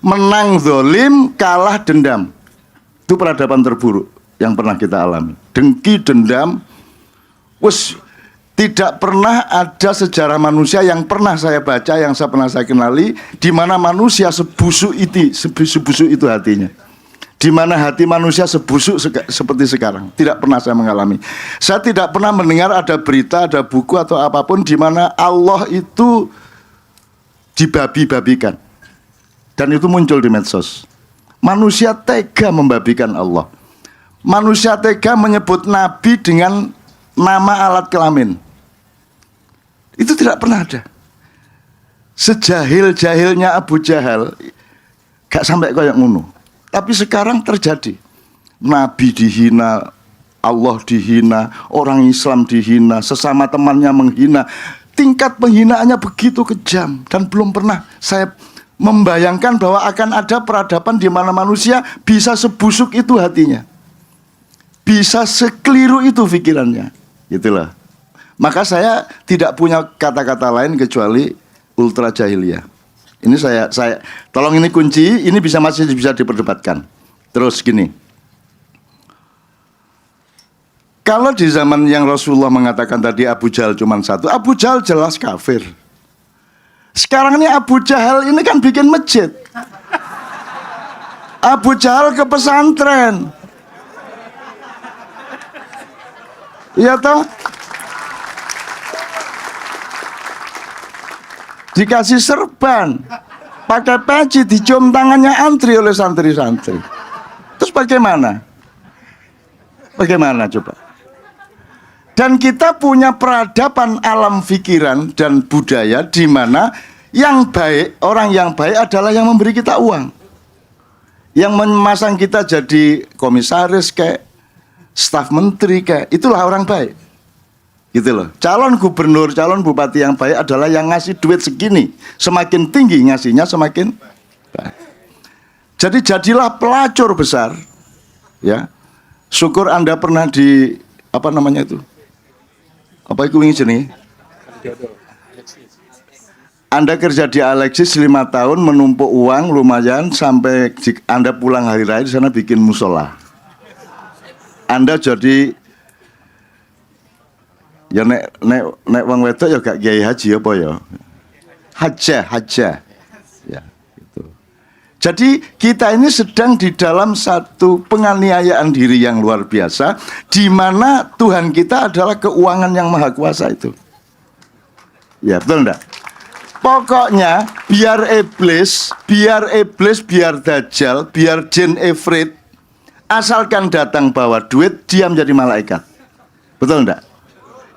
menang zalim, kalah dendam. Itu peradaban terburuk yang pernah kita alami. Dengki, dendam. Tidak pernah ada sejarah manusia yang pernah saya baca, yang pernah saya kenali, di mana manusia sebusuk itu hatinya. Di mana hati manusia sebusuk seperti sekarang. Tidak pernah saya mengalami. Saya tidak pernah mendengar ada berita, ada buku atau apapun di mana Allah itu dibabi-babikan. Dan itu muncul di medsos. Manusia tega membabikan Allah. Manusia tega menyebut Nabi dengan nama alat kelamin. Itu tidak pernah ada. Sejahil-jahilnya Abu Jahal, gak sampai kayak ngono. Tapi sekarang terjadi. Nabi dihina, Allah dihina, orang Islam dihina, sesama temannya menghina. Tingkat penghinaannya begitu kejam. Dan belum pernah saya membayangkan bahwa akan ada peradaban di mana manusia bisa sebusuk itu hatinya. Bisa sekeliru itu pikirannya. Itulah. Maka saya tidak punya kata-kata lain kecuali ultra jahiliyah. Ini saya tolong ini kunci, ini masih bisa diperdebatkan. Terus gini. Kalau di zaman yang Rasulullah mengatakan tadi Abu Jahal cuma satu, Abu Jahal jelas kafir. Sekarang ini Abu Jahal ini kan bikin masjid. Abu Jahal ke pesantren. Iya toh? Dikasih serban, pakai peci, dicium tangannya antri oleh santri-santri. Terus bagaimana? Bagaimana coba? Dan kita punya peradaban alam pikiran dan budaya di mana yang baik, orang yang baik adalah yang memberi kita uang. Yang memasang kita jadi komisaris kayak staf menteri kayak, itulah orang baik. Gitu loh. Calon gubernur, calon bupati yang baik adalah yang ngasih duit segini. Semakin tinggi ngasihnya semakin baik. Jadi jadilah pelacur besar. Ya. Syukur Anda pernah di apa namanya itu? Apa itu ini jenis? Anda kerja di Alexis 5 tahun menumpuk uang lumayan sampai Anda pulang hari raya di sana bikin musola. Anda jadi ya nek wong wedok ya gak kiai haji apa ya? Haja. Ya, gitu. Jadi kita ini sedang di dalam satu penganiayaan diri yang luar biasa di mana Tuhan kita adalah keuangan yang maha kuasa itu. Ya, betul enggak? Pokoknya biar iblis, biar dajjal, biar jin ifrit asalkan datang bawa duit, dia menjadi malaikat. Betul enggak?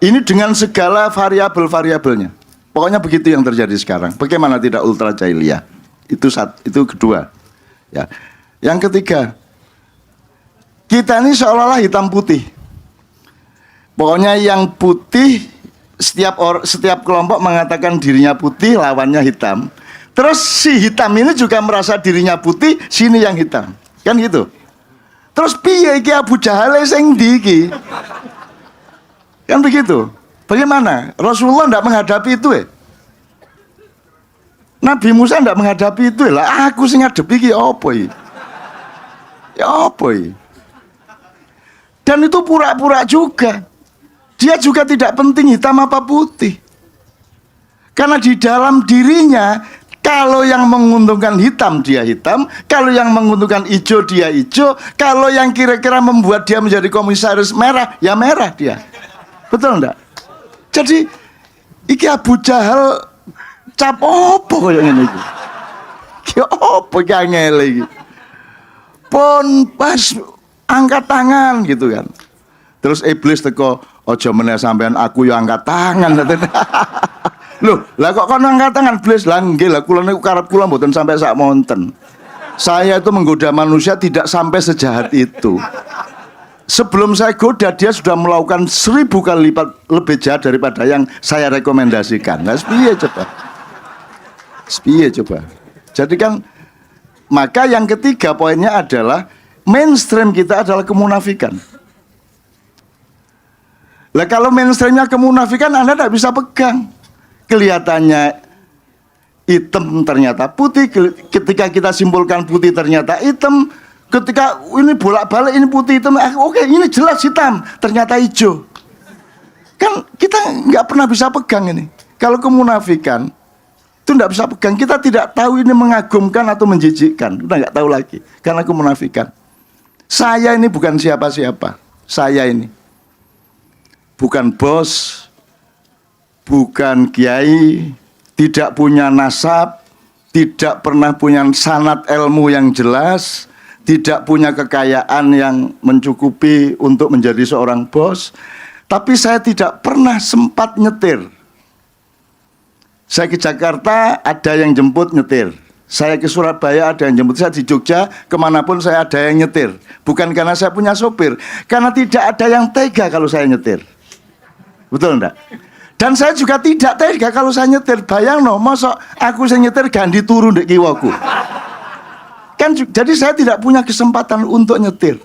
Ini dengan segala variabel-variabelnya. Pokoknya begitu yang terjadi sekarang. Bagaimana tidak ultra jahiliyah? Itu kedua. Ya. Yang ketiga, kita ini seolah-olah hitam putih. Pokoknya yang putih, setiap kelompok mengatakan dirinya putih, lawannya hitam. Terus si hitam ini juga merasa dirinya putih, sini yang hitam. Kan gitu. Terus piye iki Abu Jahal sing ndi iki? Kan begitu. Bagaimana? Rasulullah tidak menghadapi itu Nabi Musa tidak menghadapi itu lah. Aku sing ngadepi iki apa iki? Ya apa iki? Dan itu pura-pura juga. Dia juga tidak penting hitam apa putih. Karena di dalam dirinya, kalau yang menguntungkan hitam dia hitam, kalau yang menguntungkan hijau dia hijau, kalau yang kira-kira membuat dia menjadi komisaris merah, ya merah dia. Betul enggak? Jadi iki Abu Jahal cap opo yang ini? Ki opo ki angel iki? Pun pas angkat tangan gitu kan. Terus iblis teko, ojo meneh sampean aku yo angkat tangan. Loh, lah kok kono angkat tangan iblis? Lah nggih lah kula niku karep kula mboten sampai sak monten. Saya itu menggoda manusia tidak sampai sejahat itu. Sebelum saya goda, dia sudah melakukan 1000 kali lipat lebih jahat daripada yang saya rekomendasikan. Nah, sepiye coba. Jadi kan, maka yang ketiga poinnya adalah mainstream kita adalah kemunafikan. Lah kalau mainstreamnya kemunafikan, Anda tidak bisa pegang. Kelihatannya hitam ternyata putih, ketika kita simpulkan putih ternyata hitam, ketika ini bolak-balik ini putih hitam, oke ini jelas hitam, ternyata hijau. Kan kita nggak pernah bisa pegang ini. Kalau kemunafikan itu nggak bisa pegang, kita tidak tahu ini mengagumkan atau menjijikkan, kita nggak tahu lagi karena kemunafikan. Saya ini bukan siapa-siapa, saya ini bukan bos, bukan kiai, tidak punya nasab, tidak pernah punya sanad ilmu yang jelas, tidak punya kekayaan yang mencukupi untuk menjadi seorang bos. Tapi saya tidak pernah sempat nyetir. Saya ke Jakarta ada yang jemput nyetir, saya ke Surabaya ada yang jemput, saya di Jogja kemanapun saya ada yang nyetir. Bukan karena saya punya sopir, karena tidak ada yang tega kalau saya nyetir. Betul enggak? Dan saya juga tidak tega kalau saya nyetir. Bayang no, masa aku saya nyetir ganti turun di kiwaku. Kan jadi saya tidak punya kesempatan untuk nyetir.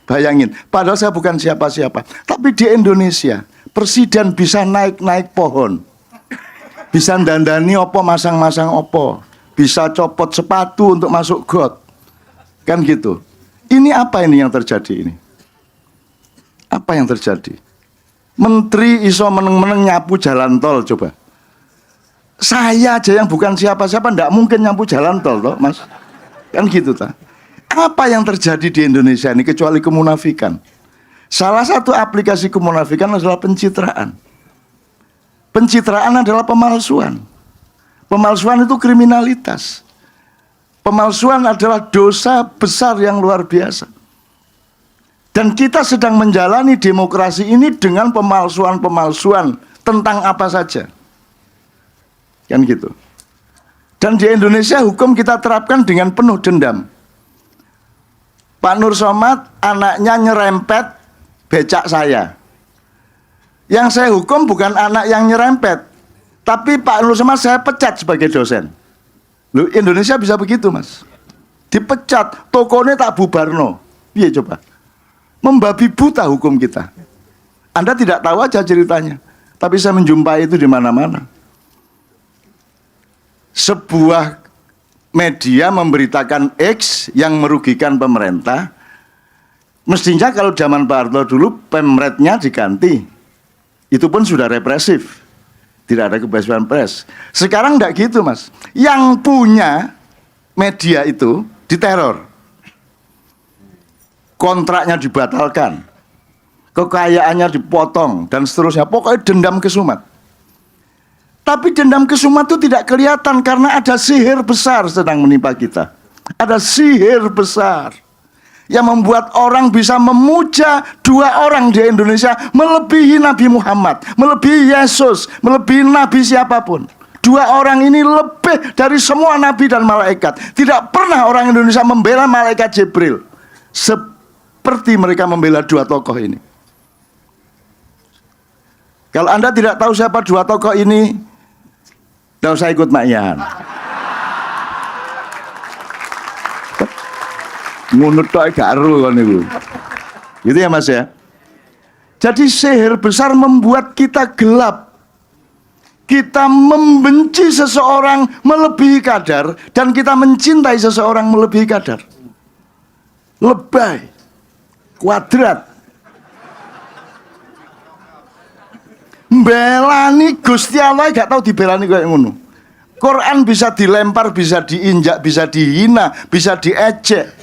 Bayangin, padahal saya bukan siapa-siapa. Tapi di Indonesia, presiden bisa naik-naik pohon, bisa dandani opo, masang-masang opo, bisa copot sepatu untuk masuk got. Kan gitu. Ini apa ini yang terjadi ini? Apa yang terjadi? Menteri iso meneng-meneng nyapu jalan tol, coba. Saya aja yang bukan siapa-siapa ndak mungkin nyapu jalan tol toh, Mas. Kan gitu ta. Apa yang terjadi di Indonesia ini kecuali kemunafikan? Salah satu aplikasi kemunafikan adalah pencitraan. Pencitraan adalah pemalsuan. Pemalsuan itu kriminalitas. Pemalsuan adalah dosa besar yang luar biasa. Dan kita sedang menjalani demokrasi ini dengan pemalsuan-pemalsuan tentang apa saja. Kan gitu. Dan di Indonesia hukum kita terapkan dengan penuh dendam. Pak Nur Somad anaknya nyerempet becak saya. Yang saya hukum bukan anak yang nyerempet, tapi Pak Nur Somad saya pecat sebagai dosen. Loh, Indonesia bisa begitu, Mas. Dipecat, tokonya tak bubarno. Iya coba. Membabi buta hukum kita. Anda tidak tahu aja ceritanya, tapi saya menjumpai itu di mana-mana. Sebuah media memberitakan X yang merugikan pemerintah. Mestinya kalau zaman Pak Harto dulu pemretnya diganti, itu pun sudah represif, tidak ada kebebasan pers. Sekarang enggak gitu, Mas. Yang punya media itu diteror, kontraknya dibatalkan, kekayaannya dipotong, dan seterusnya. Pokoknya dendam kesumat. Tapi dendam kesumat itu tidak kelihatan karena ada sihir besar sedang menimpa kita. Ada sihir besar yang membuat orang bisa memuja dua orang di Indonesia melebihi Nabi Muhammad, melebihi Yesus, melebihi Nabi siapapun. Dua orang ini lebih dari semua Nabi dan malaikat. Tidak pernah orang Indonesia membela malaikat Jibril seperti mereka membela dua tokoh ini. Kalau Anda tidak tahu siapa dua tokoh ini, tidak usah ikut Makyan. Ngunut tok gak aru kon niku. Gitu ya, Mas ya. Jadi sihir besar membuat kita gelap. Kita membenci seseorang melebihi kadar dan kita mencintai seseorang melebihi kadar. Lebay. Kuadrat. Belani Gusti Allah gak tahu dibelani kayak ngono. Quran bisa dilempar, bisa diinjak, bisa dihina, bisa diejek.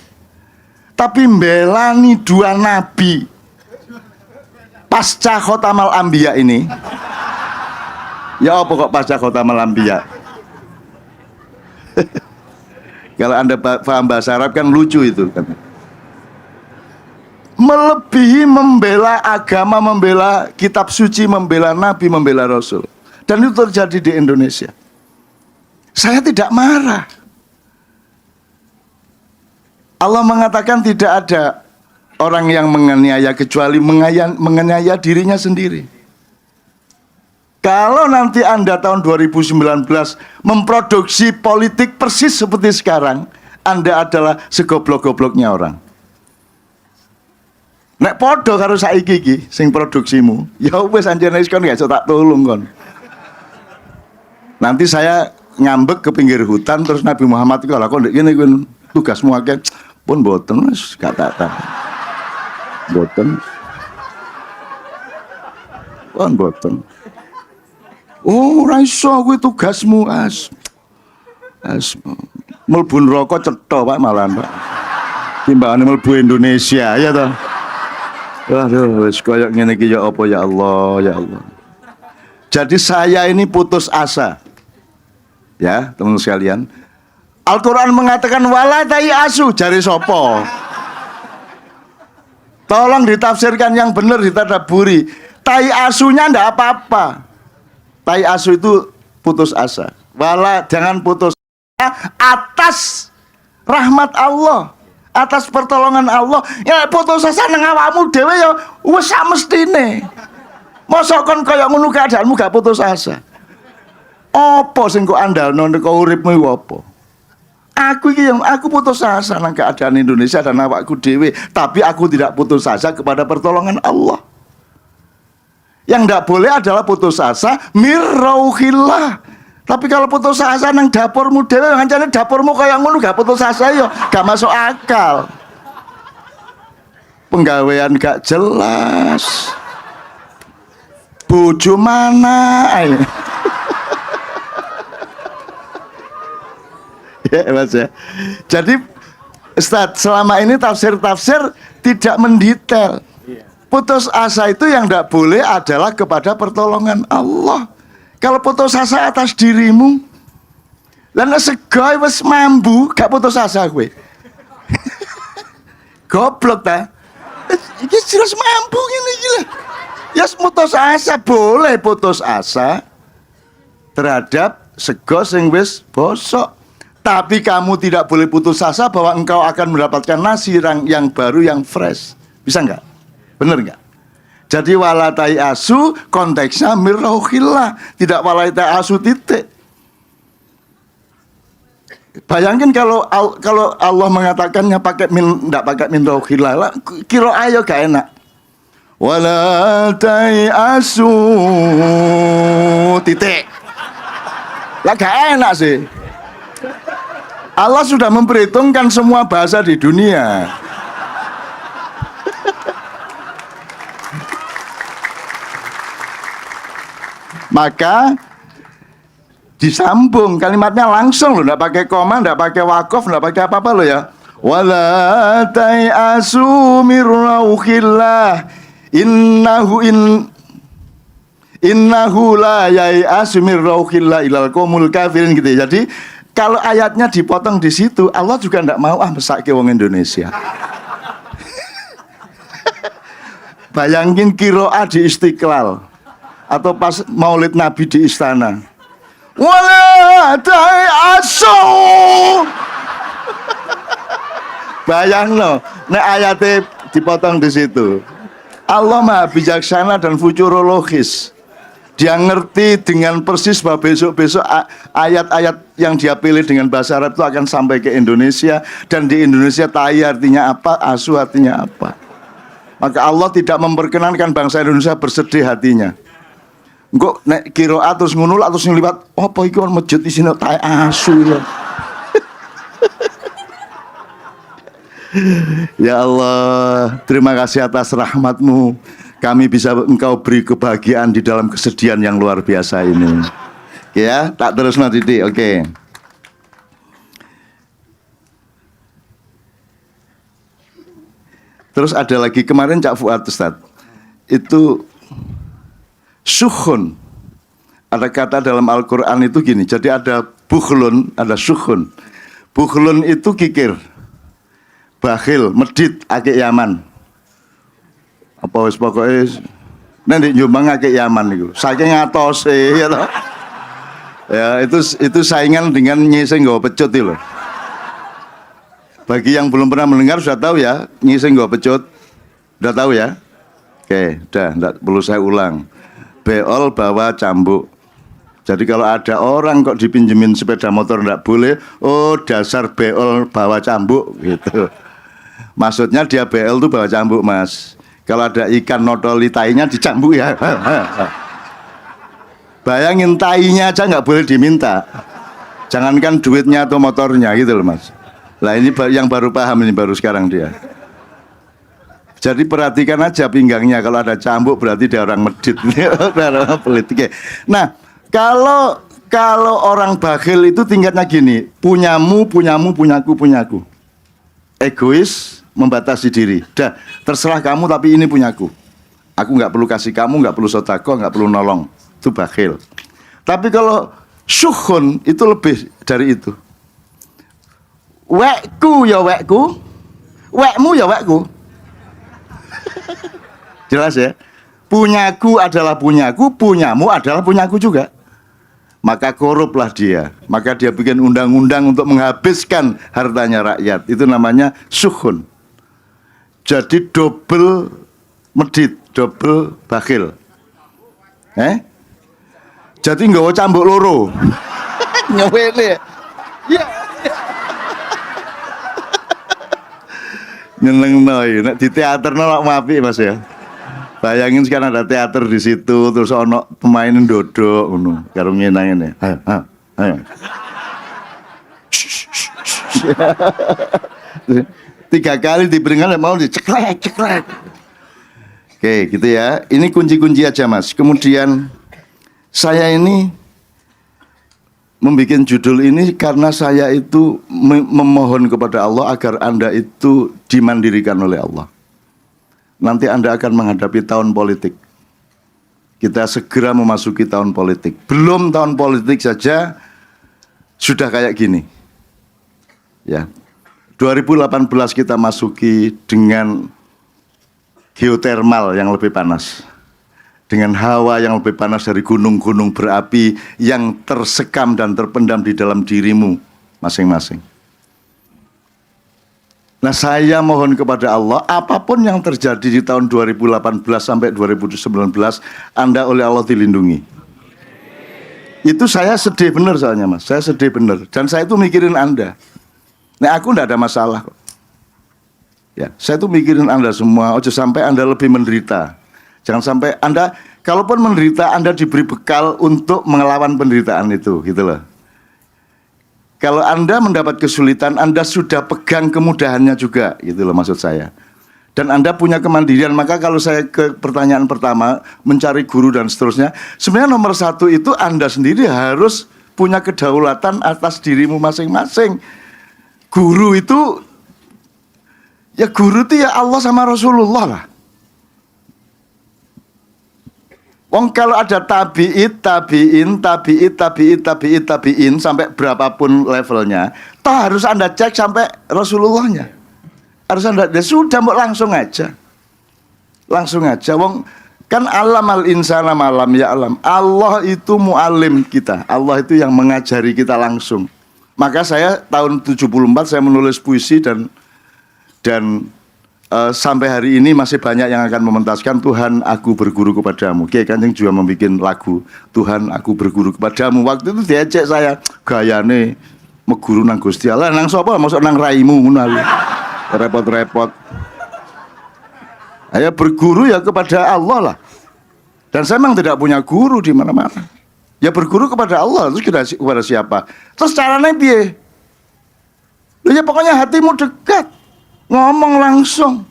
Tapi belani dua nabi pasca khotamal anbiya ini. Ya apa kok pasca khotamal anbiya? Kalau Anda paham bahasa Arab kan lucu itu kan. Melebihi membela agama, membela kitab suci, membela nabi, membela rasul. Dan itu terjadi di Indonesia. Saya tidak marah. Allah mengatakan tidak ada orang yang menganiaya kecuali menganiaya dirinya sendiri. Kalau nanti Anda tahun 2019 memproduksi politik persis seperti sekarang, Anda adalah segoblok-gobloknya orang. Nek podo karo saiki iki sing produksimu, ya wis anjene wis kon gak iso tak tulung kon. Nanti saya ngambek ke pinggir hutan terus Nabi Muhammad itu kok ndek kene kuwi tugasmu akeh pun mboten wis gak tak mboten pun mboten. Oh ora iso kuwi tugasmu as mlebu neraka cetha Pak malah Pak. Timbangane mlebu Indonesia ya toh. Waduh wis koyo ngene iki ya apa ya Allah ya Allah. Jadi saya ini putus asa. Ya, teman-teman sekalian. Al-Qur'an mengatakan wala tai asu jari sopo. Tolong ditafsirkan yang benar, ditadaburi. Tai asunya ndak apa-apa. Tai asu itu putus asa. Wala jangan putus asa atas rahmat Allah, atas pertolongan Allah. Ya putus asa nang awakmu dhewe ya wis sak mestine. Mosok kon kaya ngono keadaanmu gak putus asa. Apa sing kok andalno nek uripmu iku apa? Aku iki yang aku putus asa nang keadaan Indonesia dan awakku dhewe, tapi aku tidak putus asa kepada pertolongan Allah. Yang tidak boleh adalah putus asa mirrauhillah. Tapi kalau putus asa nang dapurmu dhewe, ngancane dapurmu kaya ngono gak putus asa yo, gak masuk akal. Penggawean gak jelas. Bojo mana? Ya Mas ya. Jadi Ustadz, selama ini tafsir-tafsir tidak mendetail. Putus asa itu yang tidak boleh adalah kepada pertolongan Allah. Kalau putus asa atas dirimu, lan segoi wis mambu, gak putus asa gue. Goblok ta? Iki jelas mambu ngene iki lho. Ya putus asa, boleh putus asa terhadap sego sing wis bosok. Tapi kamu tidak boleh putus asa bahwa engkau akan mendapatkan nasi yang baru, yang fresh. Bisa enggak? Bener enggak? Jadi walatai asu konteksnya mirrauhillah, tidak walatai asu titik. Bayangin kalau Allah mengatakannya pakai enggak pakai mirrauhillah, kira ayo gak enak. Walatai asu titik. Lah gak enak sih. Allah sudah memperhitungkan semua bahasa di dunia. Maka disambung kalimatnya langsung loh, enggak pakai koma, enggak pakai wakof, enggak pakai apa-apa loh ya. Wala ta'asu mirrauhillah innahu la yai'asu mirrauhillah ilal qaumul kafirin gitu ya. Jadi kalau ayatnya dipotong di situ, Allah juga enggak mau mesake wong Indonesia. Bayangin kiroah di Istiqlal atau pas Maulid Nabi di istana. Wala ta'asu. Bayang loh, nek ayatnya dipotong di situ. Allah Maha bijaksana dan futurologis. Dia ngerti dengan persis bahwa besok-besok ayat-ayat yang dia pilih dengan bahasa Arab itu akan sampai ke Indonesia. Dan di Indonesia tai artinya apa, asu artinya apa. Maka Allah tidak memperkenankan bangsa Indonesia bersedih hatinya. Engko nek qiraat terus ngunul terus ngliwat apa iki ono masjid isine tai asu ya. Ya Allah, terima kasih atas rahmat-Mu. Kami bisa Engkau beri kebahagiaan di dalam kesedihan yang luar biasa ini. Oke ya, tak terus nanti. Oke. Terus ada lagi kemarin Cak Fuad Ustaz. Itu suhun. Ada kata dalam Al-Quran itu gini. Jadi ada bukhlun, ada suhun. Bukhlun itu kikir, bakhil, medit, akik Yaman. Apa wis pokoke nanti Jombang akik Yaman itu. Saking ngatose ya toh. Ya itu saingan dengan nyiseng nggawa pecut itu loh. Bagi yang belum pernah mendengar sudah tahu ya, nyiseng nggawa pecut. Sudah tahu ya? Oke, udah enggak perlu saya ulang. Beol bawa cambuk. Jadi kalau ada orang kok dipinjemin sepeda motor enggak boleh, oh dasar beol bawa cambuk gitu. Maksudnya dia BL tuh bawa cambuk Mas. Kalau ada ikan nodoli tainya dicambuk ya. Bayangin tainya aja nggak boleh diminta. Jangankan duitnya atau motornya gitu loh Mas. Lah ini yang baru paham, ini baru sekarang dia. Jadi perhatikan aja pinggangnya, kalau ada cambuk berarti dia orang medit. Orang politik. Nah, kalau orang bakhil itu tingkatnya gini, punyamu, punyamu, punyaku, punyaku. Egois, membatasi diri. Dah, terserah kamu tapi ini punyaku. Aku nggak perlu kasih kamu, nggak perlu sodako, nggak perlu nolong. Itu bakhil. Tapi kalau syukhun itu lebih dari itu. Wekku ya wekku, wekmu ya wekku. Jelas ya? Punyaku adalah punyaku, punyamu adalah punyaku juga. Maka koruplah dia. Maka dia bikin undang-undang untuk menghabiskan hartanya rakyat. Itu namanya syukhun. Jadi double medit, double bakhil. Jadi nggak cambuk loro. Nyewene. Ya. Nyenengno nek di teater nek mapi Mas ya. Bayangin sekarang ada teater di situ terus ono pemain ndodok ngono karo nyenang ngene. Ayo. 3 kali diberingat mau diceklek. Oke, gitu ya. Ini kunci-kunci aja Mas. Kemudian saya ini membuat judul ini karena saya itu memohon kepada Allah agar Anda itu dimandirikan oleh Allah. Nanti Anda akan menghadapi tahun politik. Kita segera memasuki tahun politik. Belum tahun politik saja sudah kayak gini. Ya. 2018 kita masuki dengan geotermal yang lebih panas. Dengan hawa yang lebih panas dari gunung-gunung berapi yang tersekam dan terpendam di dalam dirimu masing-masing. Nah, saya mohon kepada Allah, apapun yang terjadi di tahun 2018 sampai 2019, Anda oleh Allah dilindungi. Itu saya sedih benar soalnya Mas, saya sedih benar. Dan saya itu mikirin Anda. Nah, aku enggak ada masalah kok. Ya, saya itu mikirin Anda semua, ojo sampai Anda lebih menderita. Jangan sampai Anda, kalaupun menderita, Anda diberi bekal untuk melawan penderitaan itu, gitu loh. Kalau Anda mendapat kesulitan, Anda sudah pegang kemudahannya juga, gitu loh maksud saya. Dan Anda punya kemandirian, maka kalau saya ke pertanyaan pertama, mencari guru dan seterusnya, sebenarnya nomor 1 itu Anda sendiri harus punya kedaulatan atas dirimu masing-masing. Guru itu, ya Allah sama Rasulullah lah. Wong kalau ada tabi'in sampai berapapun levelnya, toh harus Anda cek sampai Rasulullahnya. Harus Anda, ya sudah mau langsung aja. Langsung aja. Wong kan alamal insana malam ya alam. Allah itu mu'alim kita. Allah itu yang mengajari kita langsung. Maka saya tahun 74 saya menulis puisi dan sampai hari ini masih banyak yang akan mementaskan Tuhan aku berguru kepadamu. Kiai Kanjeng juga membuat lagu Tuhan aku berguru kepadamu. Waktu itu diajak saya gayane meguru nang Gusti Allah. Nang sapa? Masuk nang raimu ngono. Repot-repot. Ayo berguru ya kepada Allah lah. Dan saya memang tidak punya guru di mana-mana. Ya berguru kepada Allah, terus kepada siapa? Terus caranya piye? Ya pokoknya hatimu dekat. Ngomong langsung.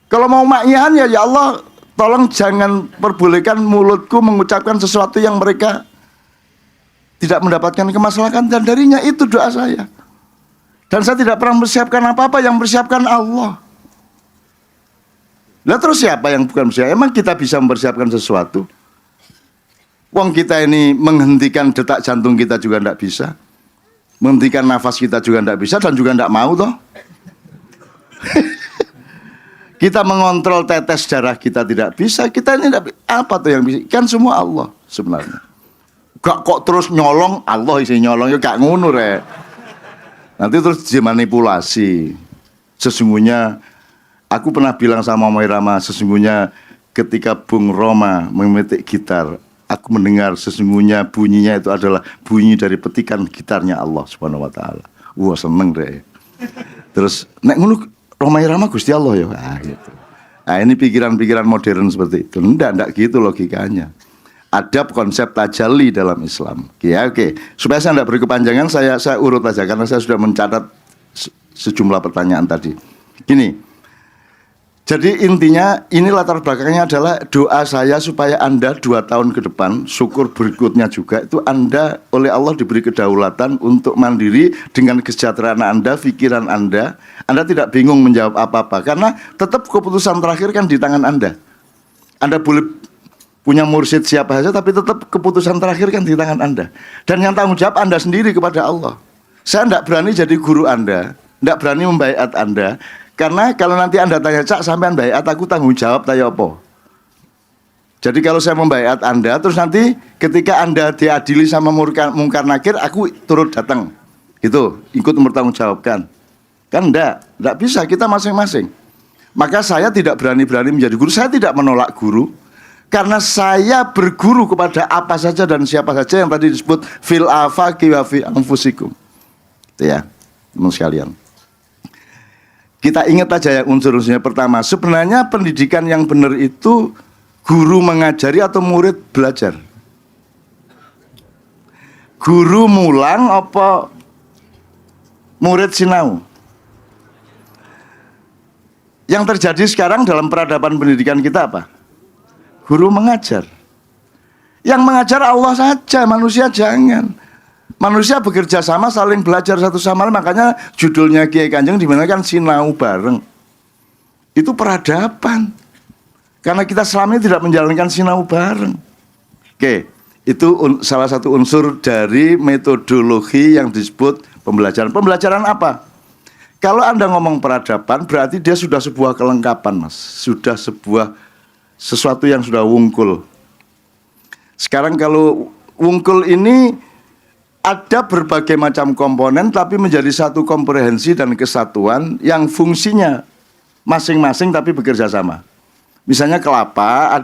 Kalau mau maknyahan ya Allah, tolong jangan perbolehkan mulutku mengucapkan sesuatu yang mereka tidak mendapatkan kemaslahatan dan darinya. Itu doa saya. Dan saya tidak pernah mempersiapkan apa-apa, yang mempersiapkan Allah. Lah terus siapa yang bukan bersiap? Emang kita bisa mempersiapkan sesuatu? Wong kita ini menghentikan detak jantung kita juga tidak bisa. Menghentikan nafas kita juga tidak bisa dan juga tidak mau toh. Kita mengontrol tetes darah kita tidak bisa. Kita ini tidak, apa tuh yang bisa? Kan semua Allah sebenarnya. Gak kok terus nyolong, Allah isi nyolong, ya gak ngono rek. Nanti terus dimanipulasi. Sesungguhnya aku pernah bilang sama Moy Rama, sesungguhnya ketika Bung Roma memetik gitar, aku mendengar sesungguhnya bunyinya itu adalah bunyi dari petikan gitarnya Allah Subhanahu wa taala. Wah, seneng deh. Terus nek ngono Roma Irama Gusti Allah ya. Gitu. Nah, ini pikiran-pikiran modern seperti itu. Enggak gitu logikanya. Ada konsep tajalli dalam Islam. Ya, oke. Supaya saya tidak berkepanjangan, saya urut aja karena saya sudah mencatat sejumlah pertanyaan tadi. Gini, jadi intinya ini latar belakangnya adalah doa saya supaya Anda 2 tahun ke depan, syukur berikutnya juga, itu Anda oleh Allah diberi kedaulatan untuk mandiri dengan kesejahteraan Anda, pikiran Anda tidak bingung menjawab apa-apa, karena tetap keputusan terakhir kan di tangan Anda. Anda boleh punya mursyid siapa saja, tapi tetap keputusan terakhir kan di tangan Anda. Dan yang tanggung jawab Anda sendiri kepada Allah. Saya tidak berani jadi guru Anda, tidak berani membaiat Anda, karena kalau nanti Anda tanya, Cak, sampean baiat aku tanggung jawab tanya apa? Jadi kalau saya membaiat Anda, terus nanti ketika Anda diadili sama mungkar nakir, aku turut datang, gitu, ikut bertanggung jawabkan. Kan enggak bisa, kita masing-masing. Maka saya tidak berani-berani menjadi guru, saya tidak menolak guru, karena saya berguru kepada apa saja dan siapa saja yang tadi disebut fil afaqi wa fi anfusikum. Itu ya, teman sekalian. Kita ingat aja yang unsur-unsurnya. Pertama, sebenarnya pendidikan yang benar itu guru mengajari atau murid belajar? Guru mulang apa murid sinau? Yang terjadi sekarang dalam peradaban pendidikan kita apa? Guru mengajar. Yang mengajar Allah saja, manusia jangan. Manusia bekerja sama, saling belajar satu sama lain. Makanya judulnya Kiai Kanjeng dimana kan sinau bareng. Itu peradaban. Karena kita selama ini tidak menjalankan sinau bareng. Oke, itu salah satu unsur dari metodologi yang disebut pembelajaran. Pembelajaran apa? Kalau Anda ngomong peradaban, berarti dia sudah sebuah kelengkapan, Mas. Sudah sesuatu yang sudah wungkul. Sekarang kalau wungkul ini ada berbagai macam komponen, tapi menjadi satu komprehensi dan kesatuan yang fungsinya masing-masing tapi bekerja sama. Misalnya kelapa,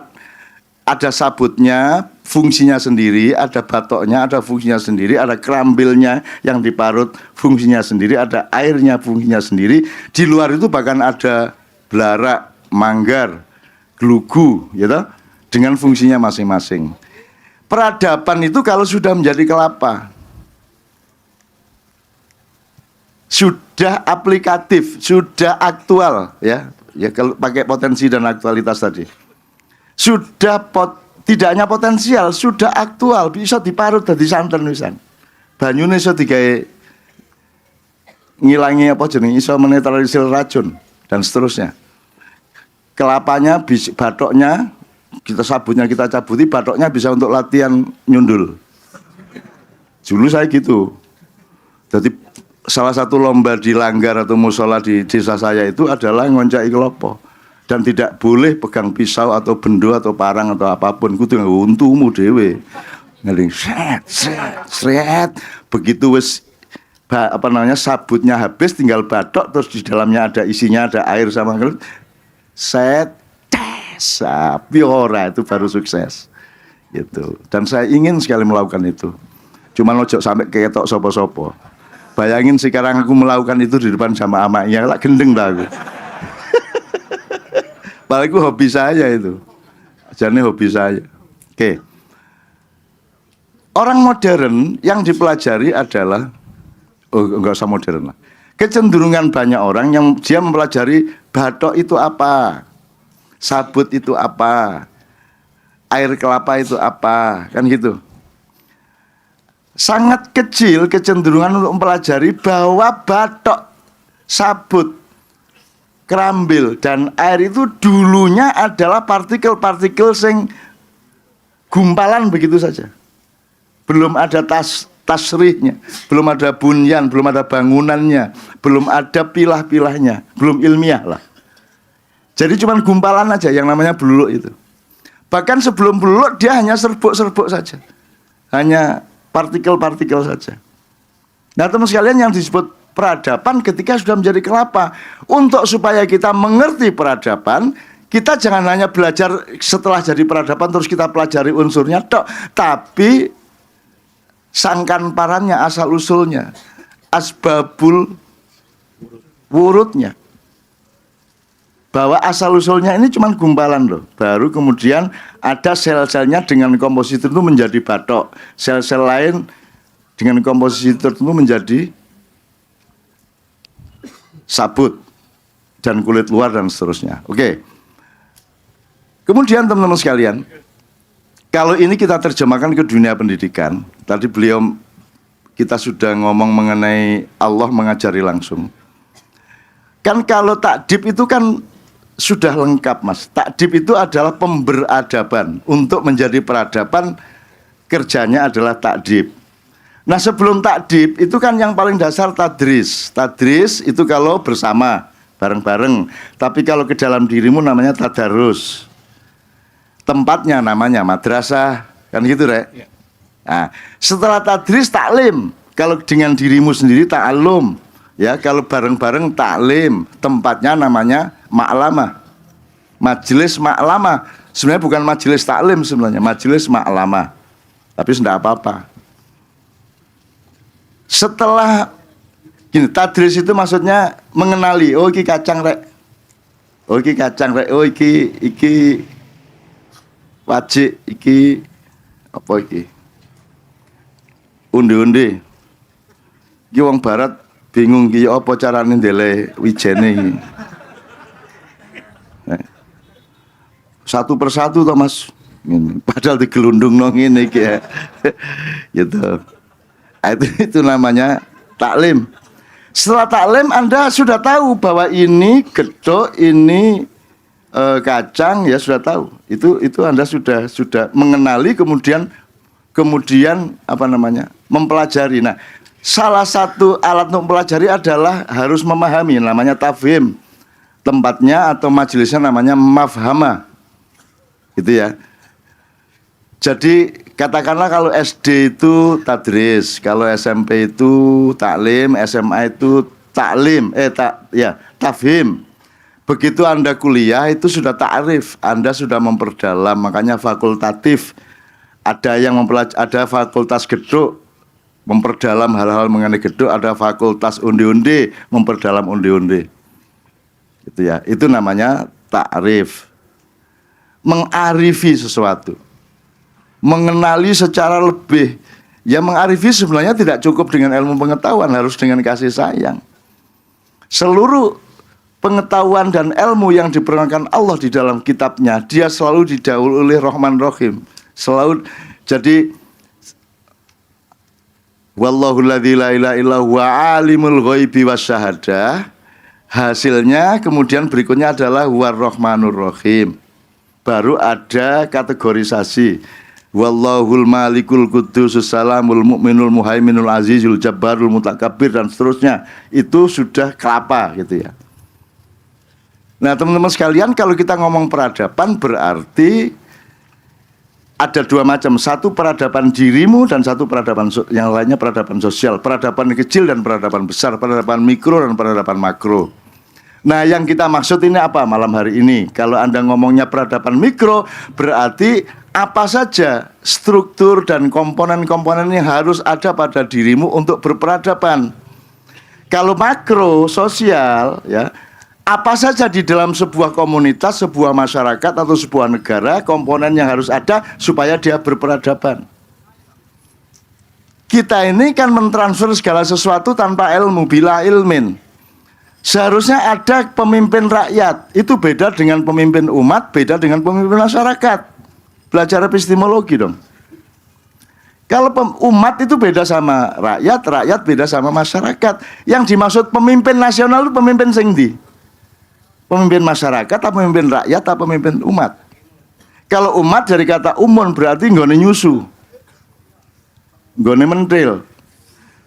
ada sabutnya, fungsinya sendiri, ada batoknya, ada fungsinya sendiri, ada kerambilnya yang diparut, fungsinya sendiri, ada airnya, fungsinya sendiri. Di luar itu bahkan ada belarak, manggar, gelugu, gitu, dengan fungsinya masing-masing. Peradaban itu kalau sudah menjadi kelapa, sudah aplikatif, sudah aktual, ya kalau pakai potensi dan aktualitas tadi, sudah tidak hanya potensial, sudah aktual, bisa diparut dari santen wisan. Banyune iso digawe ngilangi apa jeneng, iso menetralisir racun dan seterusnya. Kelapanya, batoknya, kita sabutnya kita cabuti, batoknya bisa untuk latihan nyundul. Dulu saya gitu. Jadi salah satu lomba di langgar atau musola di desa saya itu adalah ngoncaki kelopo. Dan tidak boleh pegang pisau atau bendo atau parang atau apapun. Kudu nganggo untumu dhewe. Ngeling sret. Begitu wis sabutnya habis, tinggal batok, terus di dalamnya ada isinya, ada air sama sapi ora, itu baru sukses gitu. Dan saya ingin sekali melakukan itu, cuman ojo sampai ketok sopo-sopo. Bayangin sekarang aku melakukan itu di depan jamaah maknya, tak gendeng dah aku. Padahal itu hobi saya itu, jadi hobi saya. Oke. Orang modern yang dipelajari adalah, enggak usah modern lah, kecenderungan banyak orang yang dia mempelajari batok itu apa, sabut itu apa, air kelapa itu apa, kan gitu. Sangat kecil kecenderungan untuk mempelajari bahwa batok, sabut, kerambil, dan air itu dulunya adalah partikel-partikel sing gumpalan begitu saja. Belum ada tasrihnya, belum ada bunyan, belum ada bangunannya, belum ada pilah-pilahnya, belum ilmiah lah. Jadi cuma gumpalan aja yang namanya beluluk itu. Bahkan sebelum beluluk dia hanya serbuk-serbuk saja, hanya partikel-partikel saja. Nah teman sekalian, yang disebut peradaban ketika sudah menjadi kelapa, untuk supaya kita mengerti peradaban, kita jangan hanya belajar setelah jadi peradaban terus kita pelajari unsurnya tok, tapi sangkan parannya, asal usulnya, asbabul wurudnya. bahwa asal-usulnya ini cuma gumpalan loh. Baru kemudian ada sel-selnya dengan komposisi tertentu menjadi batok. Sel-sel lain dengan komposisi tertentu menjadi sabut dan kulit luar dan seterusnya. Oke. Kemudian teman-teman sekalian, kalau ini kita terjemahkan ke dunia pendidikan, tadi kita sudah ngomong mengenai Allah mengajari langsung. Kan kalau takdib itu kan sudah lengkap, Mas. Takdib itu adalah pemberadaban. Untuk menjadi peradaban, kerjanya adalah takdib. Nah, sebelum takdib itu kan yang paling dasar tadris. Tadris itu kalau bersama, bareng-bareng. Tapi kalau ke dalam dirimu namanya tadarus. Tempatnya namanya madrasah, kan gitu, Rek? Nah, setelah tadris taklim. Kalau dengan dirimu sendiri ta'allum. Ya, kalau bareng-bareng taklim. Tempatnya namanya ma'lamah. Majelis ma'lamah. Sebenarnya bukan majelis taklim sebenarnya, majelis ma'lamah. Tapi tidak apa-apa. Setelah gini, tadris itu maksudnya mengenali. Oh, iki kacang, Rek. Oh, iki kacang, Rek. Oh, iki wajik, iki apa iki? Undi-undi. Iki wong barat bingung ki apa carane ndele wijene iki. Satu persatu toh, Mas. Ngene. Padahal digelundungno ngene iki ya. Gitu. Itu namanya taklim. Setelah taklim Anda sudah tahu bahwa ini gedhok, ini kacang, ya sudah tahu. Itu Anda sudah mengenali, kemudian apa namanya? Mempelajari. Nah, salah satu alat untuk mempelajari adalah harus memahami, namanya tafhim. Tempatnya atau majelisnya namanya mafhama. Gitu ya. Jadi katakanlah kalau SD itu tadris, kalau SMP itu taklim, SMA itu taklim, tafhim. Begitu Anda kuliah itu sudah ta'rif, Anda sudah memperdalam, makanya fakultatif. Ada yang ada fakultas gedhok, memperdalam hal-hal mengenai gedhok, ada fakultas undi-undi, memperdalam undi-undi. Gitu ya. Itu namanya ta'rif. Mengarifi sesuatu. Mengenali secara lebih. Ya, mengarifi sebenarnya tidak cukup dengan ilmu pengetahuan, harus dengan kasih sayang. Seluruh pengetahuan dan ilmu yang diperkenalkan Allah di dalam kitabnya, dia selalu didahului oleh Rahman Rahim. Selalu. Jadi wallahu ladzi la ilaha illa huwa alimul ghaibi wasyahadah. Hasilnya kemudian berikutnya adalah huwar rahmanur rahim. Baru ada kategorisasi. Wallahul malikul qudusus salamul mu'minul muhaiminul azizul jabbarul mutakabbir dan seterusnya. Itu sudah kelapa gitu ya. Nah, teman-teman sekalian, kalau kita ngomong peradaban berarti ada dua macam. Satu peradaban dirimu dan satu peradaban yang lainnya peradaban sosial. Peradaban kecil dan peradaban besar, peradaban mikro dan peradaban makro. Nah, yang kita maksud ini apa malam hari ini? Kalau Anda ngomongnya peradaban mikro, berarti apa saja struktur dan komponen-komponen yang harus ada pada dirimu untuk berperadaban. Kalau makro, sosial, ya, apa saja di dalam sebuah komunitas, sebuah masyarakat atau sebuah negara, komponen yang harus ada supaya dia berperadaban. Kita ini kan mentransfer segala sesuatu tanpa ilmu, bila ilmin. Seharusnya ada pemimpin rakyat. Itu beda dengan pemimpin umat, beda dengan pemimpin masyarakat. Belajar epistemologi dong. Kalau umat itu beda sama rakyat, rakyat beda sama masyarakat. Yang dimaksud pemimpin nasional itu pemimpin sing ndi? Pemimpin masyarakat atau pemimpin rakyat atau pemimpin umat? Kalau umat dari kata umun berarti nggone nyusu, nggone mentil.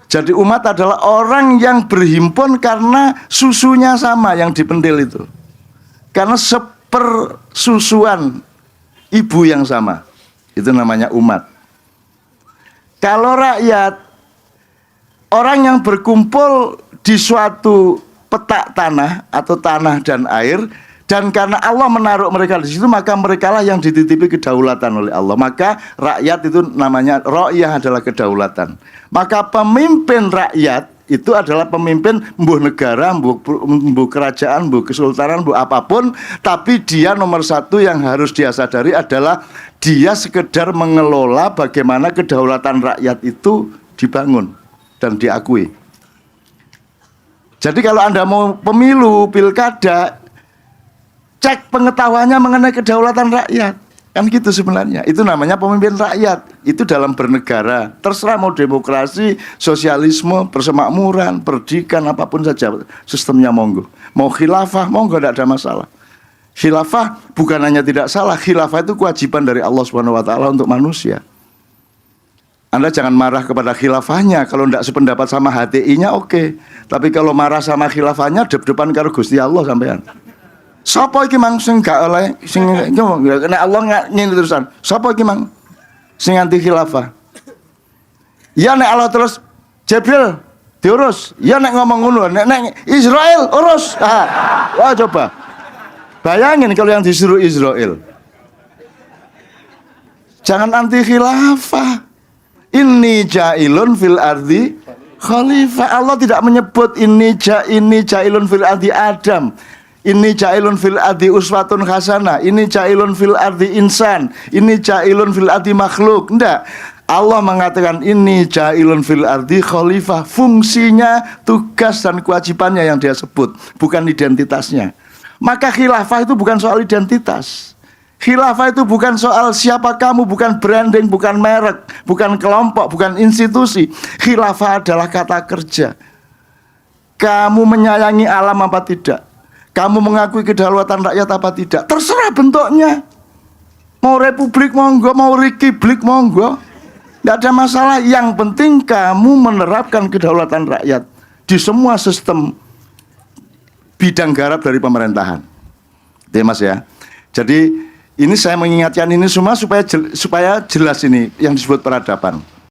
Jadi umat adalah orang yang berhimpun karena susunya sama yang dipentil itu. Karena sepersusuan ibu yang sama. Itu namanya umat. Kalau rakyat, orang yang berkumpul di suatu petak tanah atau tanah dan air, dan karena Allah menaruh mereka di situ, maka merekalah yang dititipi kedaulatan oleh Allah. Maka rakyat itu namanya ra'iyah adalah kedaulatan. Maka pemimpin rakyat itu adalah pemimpin mbuh negara, mbuh kerajaan, mbuh kesultanan, mbuh apapun, tapi dia nomor satu yang harus dia sadari adalah dia sekedar mengelola bagaimana kedaulatan rakyat itu dibangun dan diakui. Jadi kalau Anda mau pemilu, pilkada, cek pengetahuannya mengenai kedaulatan rakyat. Kan gitu sebenarnya. Itu namanya pemimpin rakyat. Itu dalam bernegara. Terserah mau demokrasi, sosialisme, persemakmuran, pendidikan, apapun saja sistemnya monggo. Mau khilafah, monggo, tidak ada masalah. Khilafah bukan hanya tidak salah, khilafah itu kewajiban dari Allah Subhanahu wa taala untuk manusia. Anda jangan marah kepada khilafahnya. Kalau tidak sependapat sama HTI-nya oke. Tapi kalau marah sama khilafahnya, depan karo Gusti Allah sampean. Sapa iki mang sing gak oleh sing nek Allah ngene terusan. Sapa iki mang sing anti khilafah? Ya nek Allah terus Jibril diurus. Ya nek ngomong ngono, nek Israel urus. Wah coba. Bayangin kalau yang disuruh Israel. Jangan anti khilafah. Inni ja'ilun fil ardi khalifah. Allah tidak menyebut inni ja'ilun fil ardi Adam. Ini ja'ilun fil ardi uswatun hasanah. Ini ja'ilun fil ardi insan. Ini ja'ilun fil ardi makhluk. Enggak. Allah mengatakan ini ja'ilun fil ardi khalifah. Fungsinya, tugas dan kewajibannya yang dia sebut, bukan identitasnya. Maka khilafah itu bukan soal identitas. Khilafah itu bukan soal siapa kamu, bukan branding, bukan merek, bukan kelompok, bukan institusi. Khilafah adalah kata kerja. Kamu menyayangi alam apa tidak? Kamu mengakui kedaulatan rakyat apa tidak? Terserah bentuknya. Mau republik monggo, mau republik monggo. Tidak ada masalah. Yang penting kamu menerapkan kedaulatan rakyat di semua sistem bidang garap dari pemerintahan. Itu Mas ya. Jadi ini saya mengingatkan ini semua supaya jelas ini yang disebut peradaban.